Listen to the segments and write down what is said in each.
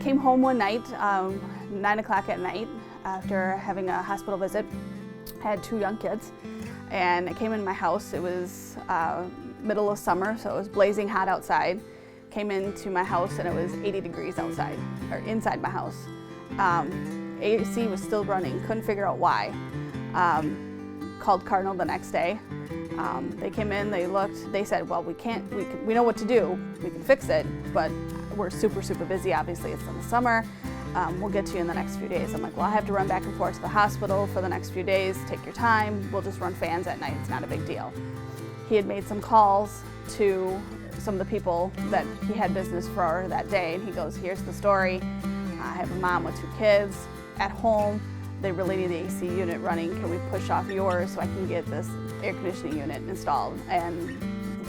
came home one night, 9 o'clock at night, after having a hospital visit. I had 2 young kids, and I came in my house. It was middle of summer, so it was blazing hot outside. Came into my house and it was 80 degrees outside, or inside my house. AC was still running, couldn't figure out why. Called Cardinal the next day. They came in, they looked, they said, well, we know what to do, we can fix it, but we're super busy, obviously it's in the summer. We'll get to you in the next few days. I'm like, well, I have to run back and forth to the hospital for the next few days, take your time, we'll just run fans at night, it's not a big deal. He had made some calls to some of the people that he had business for that day, and he goes, here's the story. I have a mom with 2 kids at home. They really need the AC unit running. Can we push off yours so I can get this air conditioning unit installed? And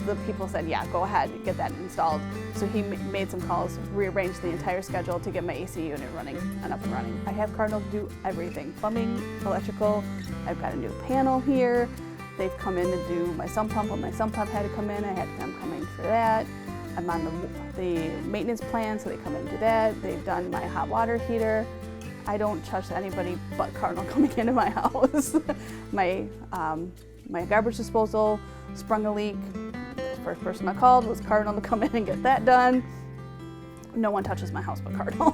the people said, yeah, go ahead, get that installed. So he made some calls, rearranged the entire schedule to get my AC unit running and up and running. I have Cardinal do everything, plumbing, electrical. I've got a new panel here. They've come in to do my sump pump. When my sump pump had to come in, I had them come in for that. I'm on the maintenance plan, so they come in and do that. They've done my hot water heater. I don't trust anybody but Cardinal coming into my house. My garbage disposal sprung a leak. The first person I called was Cardinal to come in and get that done. No one touches my house but Cardinal.